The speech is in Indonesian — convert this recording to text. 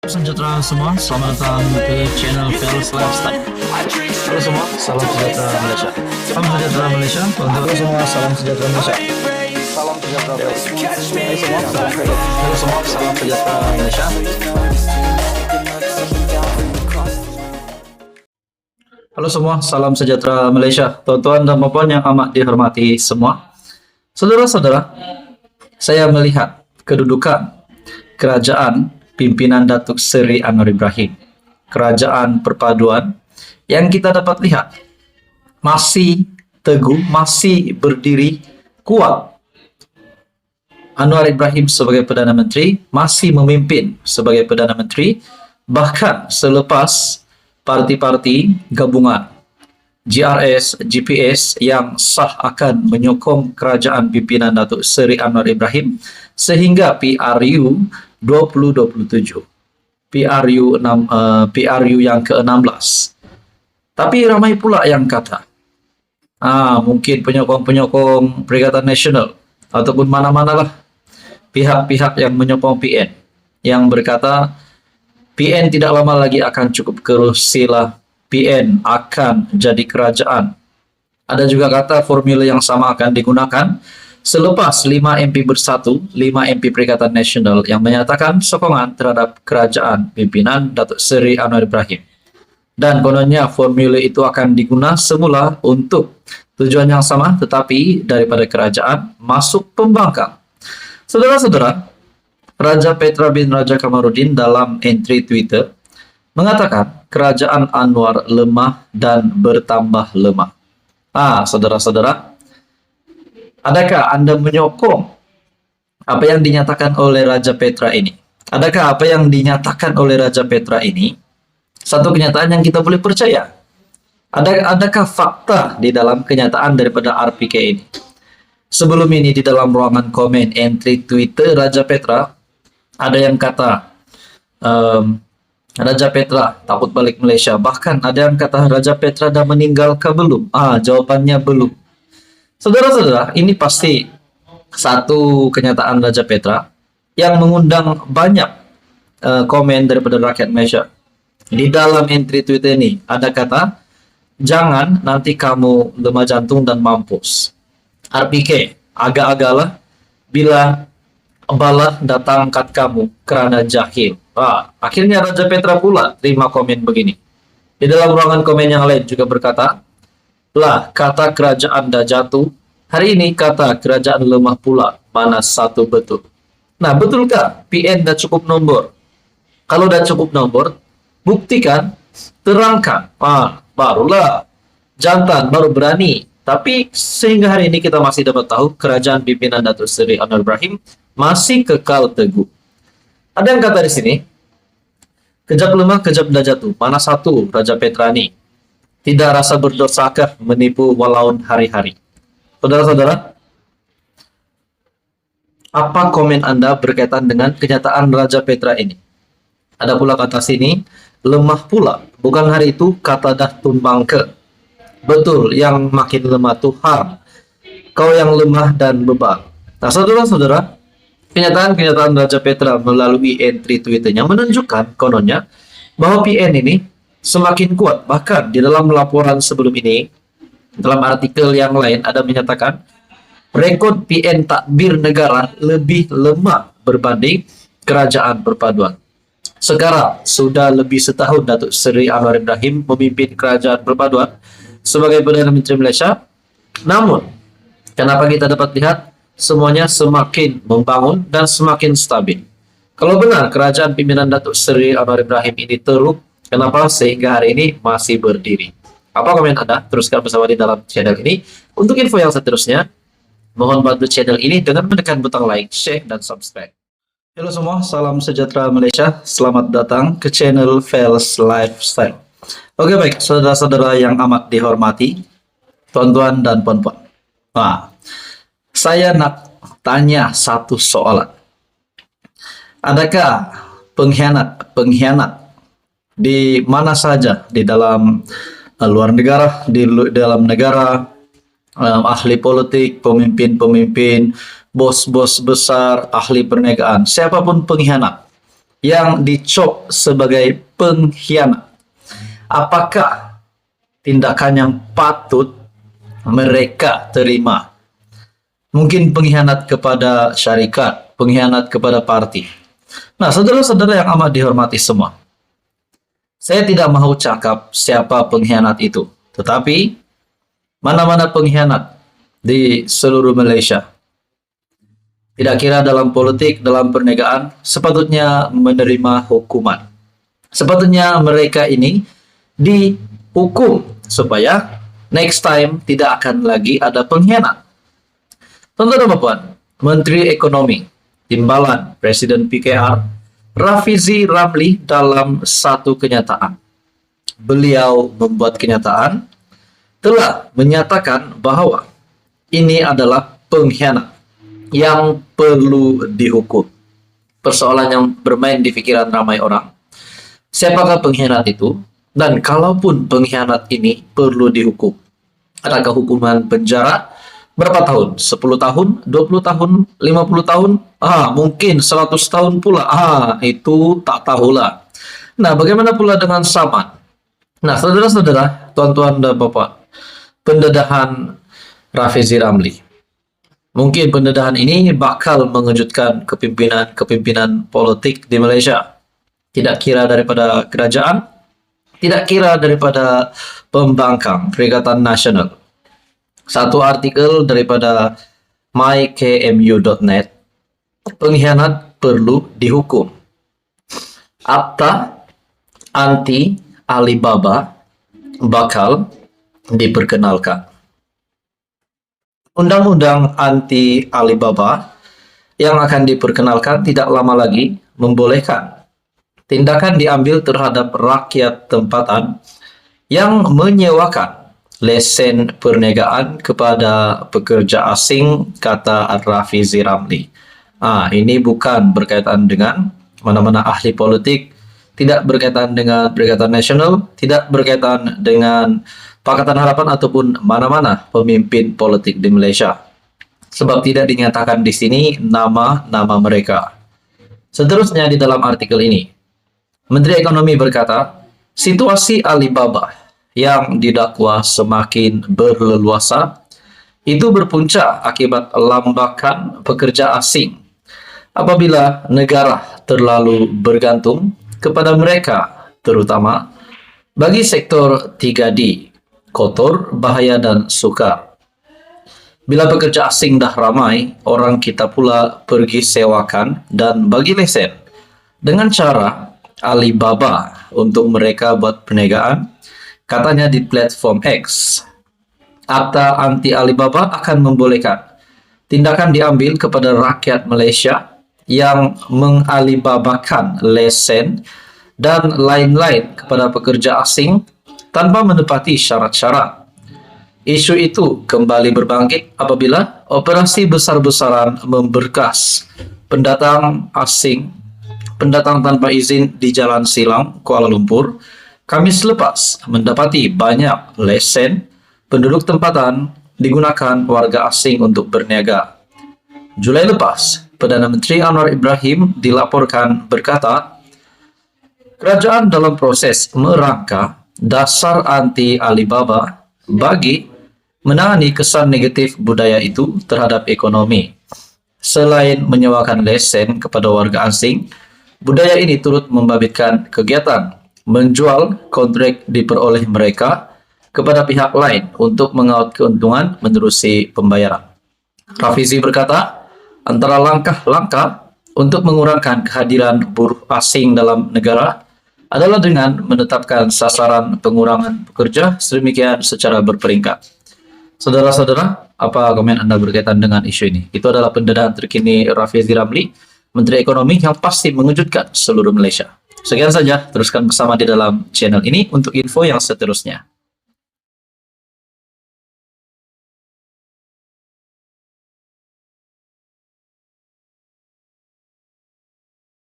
Sejahtera semua, selamat datang ke channel Fels Lifestyle. Halo semua, salam sejahtera Malaysia. Salam sejahtera Malaysia. Halo semua, salam sejahtera Malaysia. Salam sejahtera Malaysia. Halo semua, salam sejahtera Malaysia. Halo semua, salam sejahtera Malaysia. Tuan-tuan dan puan yang amat dihormati semua. Saudara-saudara, saya melihat kedudukan kerajaan pimpinan Datuk Seri Anwar Ibrahim, kerajaan perpaduan yang kita dapat lihat masih teguh, masih berdiri kuat. Anwar Ibrahim sebagai Perdana Menteri masih memimpin sebagai Perdana Menteri, bahkan selepas parti-parti gabungan GRS, GPS yang sah akan menyokong kerajaan pimpinan Datuk Seri Anwar Ibrahim sehingga PRU 2027, PRU yang ke-16. Tapi ramai pula yang kata, mungkin penyokong-penyokong Perikatan Nasional ataupun mana-manalah pihak-pihak yang menyokong PN yang berkata PN tidak lama lagi akan cukup kerusilah, PN akan jadi kerajaan. Ada juga kata formula yang sama akan digunakan selepas 5 MP bersatu, 5 MP Perikatan Nasional yang menyatakan sokongan terhadap kerajaan pimpinan Datuk Seri Anwar Ibrahim. Dan kononnya formula itu akan digunakan semula untuk tujuan yang sama, tetapi daripada kerajaan masuk pembangkang. Saudara-saudara, Raja Petra bin Raja Kamaruddin dalam entry Twitter mengatakan kerajaan Anwar lemah dan bertambah lemah. Saudara-saudara, adakah Anda menyokong apa yang dinyatakan oleh Raja Petra ini? Adakah apa yang dinyatakan oleh Raja Petra ini satu kenyataan yang kita boleh percaya? Adakah fakta di dalam kenyataan daripada RPK ini? Sebelum ini di dalam ruangan komen entry Twitter Raja Petra, ada yang kata Raja Petra takut balik Malaysia. Bahkan ada yang kata Raja Petra dah meninggal ke belum? Jawabannya belum. Saudara-saudara, ini pasti satu kenyataan Raja Petra yang mengundang banyak komen daripada rakyat Malaysia. Di dalam entry Twitter ini ada kata, jangan nanti kamu lemah jantung dan mampus. RPK, agak-agaklah bila balah datang kat kamu kerana jahil. Akhirnya Raja Petra pula terima komen begini. Di dalam ruangan komen yang lain juga berkata, lah kata kerajaan dah jatuh, hari ini kata kerajaan lemah pula, mana satu betul. Nah, betulkah PN dah cukup nombor? Kalau dah cukup nombor, buktikan, terangkan. Barulah jantan, baru berani. Tapi sehingga hari ini kita masih dapat tahu kerajaan pimpinan Datuk Seri Anwar Ibrahim masih kekal teguh. Ada yang kata di sini, kejap lemah, kejap dah jatuh. Mana satu Raja Petra ni? Tidak rasa berdosakah menipu walaun hari-hari? Saudara-saudara, apa komen Anda berkaitan dengan kenyataan Raja Petra ini? Ada pula kata sini, lemah pula. Bukan hari itu kata dah tumbang ke. Betul, yang makin lemah tuh haram. Kau yang lemah dan bebal. Nah, saudara-saudara, kenyataan-kenyataan Raja Petra melalui entry Twitternya menunjukkan kononnya bahwa PN ini semakin kuat. Bahkan di dalam laporan sebelum ini, dalam artikel yang lain ada menyatakan rekod PN takbir negara lebih lemah berbanding kerajaan perpaduan. Sekarang sudah lebih setahun Datuk Seri Anwar Ibrahim memimpin kerajaan perpaduan sebagai Perdana Menteri Malaysia. Namun, kenapa kita dapat lihat semuanya semakin membangun dan semakin stabil? Kalau benar kerajaan pimpinan Datuk Seri Anwar Ibrahim ini teruk, kenapa sehingga hari ini masih berdiri? Apa komen Anda? Teruskan bersama di dalam channel ini. Untuk info yang seterusnya, mohon bantu channel ini dengan menekan butang like, share, dan subscribe. Halo semua, salam sejahtera Malaysia. Selamat datang ke channel Fels Lifestyle. Oke baik, saudara-saudara yang amat dihormati, tuan-tuan dan puan-puan. Saya nak tanya satu soalan. Adakah pengkhianat di mana saja di dalam luar negara, di dalam negara, ahli politik, pemimpin-pemimpin, bos-bos besar, ahli perniagaan, siapapun pengkhianat yang dicop sebagai pengkhianat. Apakah tindakan yang patut mereka terima? Mungkin pengkhianat kepada syarikat, pengkhianat kepada parti. Nah, saudara-saudara yang amat dihormati semua, saya tidak mau cakap siapa pengkhianat itu, tetapi mana-mana pengkhianat di seluruh Malaysia, tidak kira dalam politik, dalam perniagaan, sepatutnya menerima hukuman. Sepatutnya mereka ini dihukum supaya next time tidak akan lagi ada pengkhianat. Tuan-tuan dan puan, Menteri Ekonomi, Timbalan Presiden PKR, Rafizi Ramli dalam satu kenyataan. Beliau membuat kenyataan telah menyatakan bahwa ini adalah pengkhianat yang perlu dihukum. Persoalan yang bermain di pikiran ramai orang. Siapakah pengkhianat itu? Dan kalaupun pengkhianat ini perlu dihukum, adakah hukuman penjara? Berapa tahun? 10 tahun? 20 tahun? 50 tahun? Mungkin 100 tahun pula. Itu tak tahulah. Nah, bagaimana pula dengan Saman? Nah, saudara-saudara, tuan-tuan dan bapak, pendedahan Rafizi Ramli. Mungkin pendedahan ini bakal mengejutkan kepimpinan politik di Malaysia. Tidak kira daripada kerajaan, tidak kira daripada pembangkang Perikatan Nasional. Satu artikel daripada mykmu.net, pengkhianat perlu dihukum. Akta anti Alibaba bakal diperkenalkan. Undang-undang anti Alibaba yang akan diperkenalkan tidak lama lagi membolehkan tindakan diambil terhadap rakyat tempatan yang menyewakan lesen perniagaan kepada pekerja asing, kata Rafizi Ramli. Ini bukan berkaitan dengan mana-mana ahli politik, tidak berkaitan dengan Perikatan Nasional, tidak berkaitan dengan Pakatan Harapan ataupun mana-mana pemimpin politik di Malaysia. Sebab tidak dinyatakan di sini nama-nama mereka. Seterusnya di dalam artikel ini, Menteri Ekonomi berkata, situasi Alibaba yang didakwa semakin berleluasa itu berpunca akibat lambakan pekerja asing apabila negara terlalu bergantung kepada mereka, terutama bagi sektor 3D, kotor, bahaya, dan sukar. Bila pekerja asing dah ramai, orang kita pula pergi sewakan dan bagi lesen dengan cara Alibaba untuk mereka buat perniagaan, katanya di platform X. Akta anti Alibaba akan membolehkan tindakan diambil kepada rakyat Malaysia yang mengalibabakan lesen dan lain-lain kepada pekerja asing tanpa menepati syarat-syarat. Isu itu kembali berbangkit apabila operasi besar-besaran memberkas pendatang asing, pendatang tanpa izin di Jalan Silang, Kuala Lumpur, Kamis lepas mendapati banyak lesen penduduk tempatan digunakan warga asing untuk berniaga. Julai lepas, Perdana Menteri Anwar Ibrahim dilaporkan berkata, kerajaan dalam proses merangka dasar anti Alibaba bagi menangani kesan negatif budaya itu terhadap ekonomi. Selain menyewakan lesen kepada warga asing, budaya ini turut membabitkan kegiatan menjual kontrak diperoleh mereka kepada pihak lain untuk mengaut keuntungan menerusi pembayaran. Rafizi berkata, antara langkah-langkah untuk mengurangkan kehadiran buruh asing dalam negara adalah dengan menetapkan sasaran pengurangan pekerja sedemikian secara berperingkat. Saudara-saudara, apa komen Anda berkaitan dengan isu ini? Itu adalah pendedahan terkini Rafizi Ramli, Menteri Ekonomi yang pasti mengejutkan seluruh Malaysia. Sekian saja, teruskan bersama di dalam channel ini untuk info yang seterusnya.